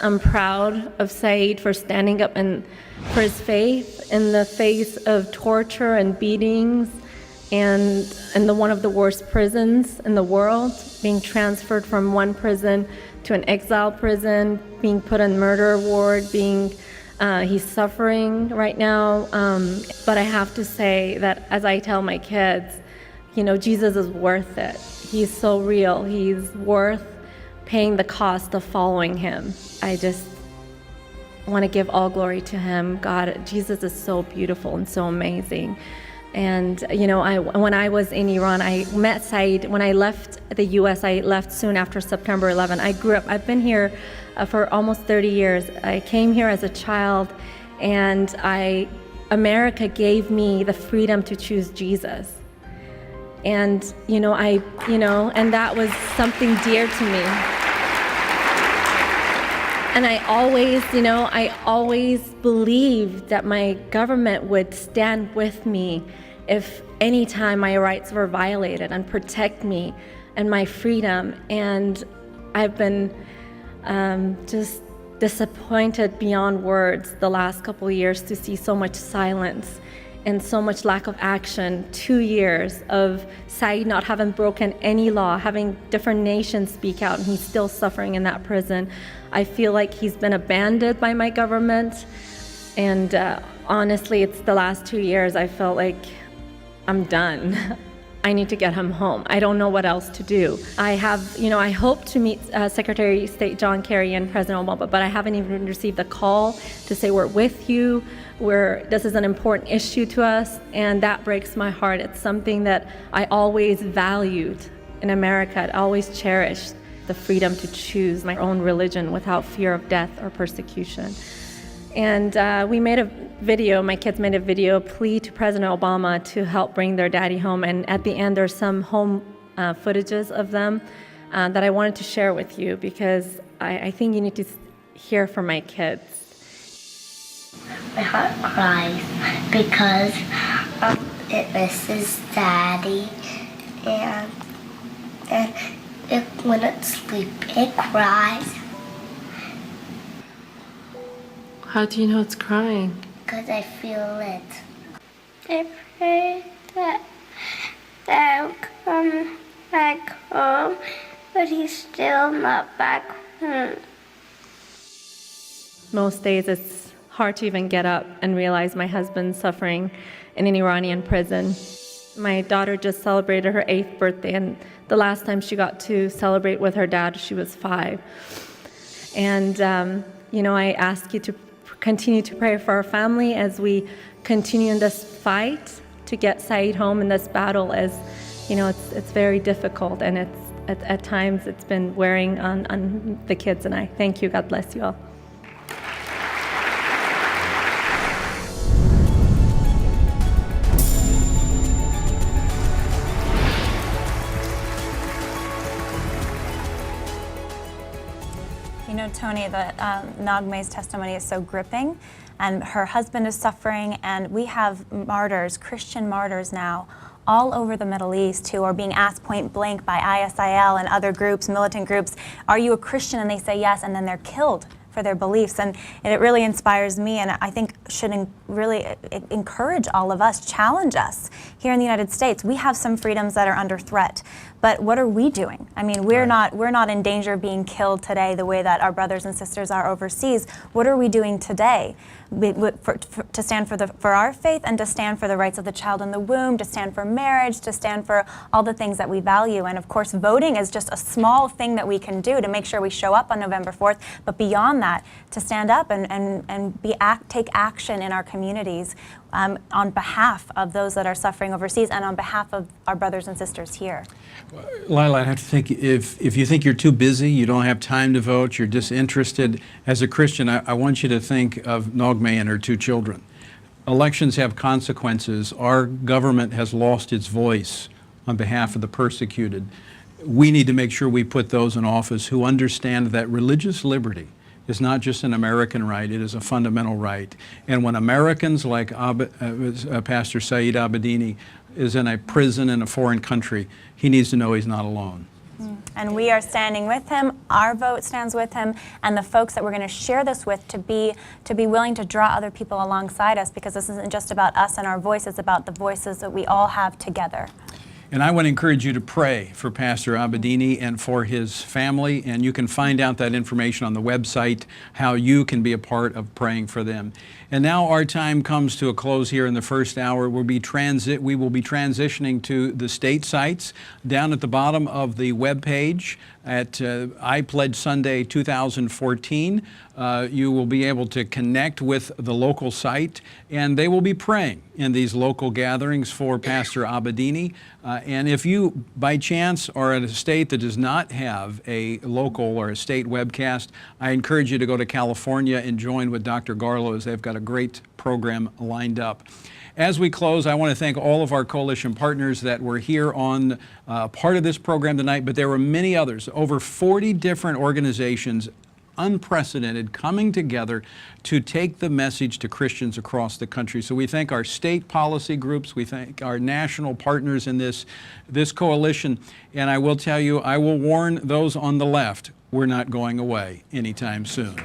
I'm proud of Saeed for standing up and for his faith in the face of torture and beatings and one of the worst prisons in the world, being transferred from one prison to an exile prison, being put in murder ward, he's suffering right now. But I have to say that, as I tell my kids, Jesus is worth it. He's so real. He's worth paying the cost of following him. I just want to give all glory to him. God, Jesus is so beautiful and so amazing. And when I was in Iran, I met Saeed. When I left the U.S., I left soon after September 11. I've been here for almost 30 years. I came here as a child, and America gave me the freedom to choose Jesus. And and that was something dear to me. And I always believed that my government would stand with me if any time my rights were violated and protect me and my freedom. And I've been just disappointed beyond words the last couple of years to see so much silence and so much lack of action. 2 years of Saeed not having broken any law, having different nations speak out, and he's still suffering in that prison. I feel like he's been abandoned by my government. And honestly, it's the last 2 years I felt like I'm done. I need to get him home. I don't know what else to do. I hope to meet Secretary of State John Kerry and President Obama, but I haven't even received a call to say we're with you. This is an important issue to us, and that breaks my heart. It's something that I always valued in America. I always cherished the freedom to choose my own religion without fear of death or persecution. And we made a video, my kids made a video, plea to President Obama to help bring their daddy home. And at the end, there's some home footages of them that I wanted to share with you, because I think you need to hear from my kids. My heart cries because it misses daddy, and when it's sleeping, it cries. How do you know it's crying? Because I feel it. I pray that I'll come back home, but he's still not back home. Most days it's hard to even get up and realize my husband's suffering in an Iranian prison. My daughter just celebrated her 8th birthday, and the last time she got to celebrate with her dad, she was 5. And, I ask you to continue to pray for our family as we continue in this fight to get Saeed home in this battle. As it's very difficult, and at times it's been wearing on the kids and I. Thank you. God bless you all. Tony, that Nagmeh's testimony is so gripping, and her husband is suffering, and we have martyrs, Christian martyrs now, all over the Middle East who are being asked point blank by ISIL and other groups, militant groups, are you a Christian? And they say yes, and then they're killed for their beliefs. And it really inspires me, and I think should really encourage all of us, challenge us. Here in the United States, we have some freedoms that are under threat. But what are we doing? I mean, we're not in danger of being killed today the way that our brothers and sisters are overseas. What are we doing today to stand for our faith, and to stand for the rights of the child in the womb, to stand for marriage, to stand for all the things that we value? And of course, voting is just a small thing that we can do to make sure we show up on November 4th. But beyond that, to stand up and take action in our communities on behalf of those that are suffering overseas, and on behalf of our brothers and sisters here. Lila, I have to think, if you think you're too busy, you don't have time to vote, you're disinterested, as a Christian, I want you to think of Nagmeh and her 2 children. Elections have consequences. Our government has lost its voice on behalf of the persecuted. We need to make sure we put those in office who understand that religious liberty is not just an American right, it is a fundamental right. And when Americans like Pastor Saeed Abedini is in a prison in a foreign country, he needs to know he's not alone. And we are standing with him. Our vote stands with him, and the folks that we're going to share this with to be willing to draw other people alongside us, because this isn't just about us and our voice, it's about the voices that we all have together. And I want to encourage you to pray for Pastor Abedini and for his family, and you can find out that information on the website, how you can be a part of praying for them. And now our time comes to a close here in the first hour. We will be transitioning to the state sites. Down at the bottom of the web page at I Pledge Sunday 2014, you will be able to connect with the local site, and they will be praying in these local gatherings for Pastor Abedini. And if you, by chance, are at a state that does not have a local or a state webcast, I encourage you to go to California and join with Dr. Garlow, as they've got a great program lined up. As we close, I want to thank all of our coalition partners that were here on part of this program tonight, but there were many others, over 40 different organizations, unprecedented, coming together to take the message to Christians across the country. So we thank our state policy groups, we thank our national partners in this coalition, and I will tell you, I will warn those on the left, we're not going away anytime soon.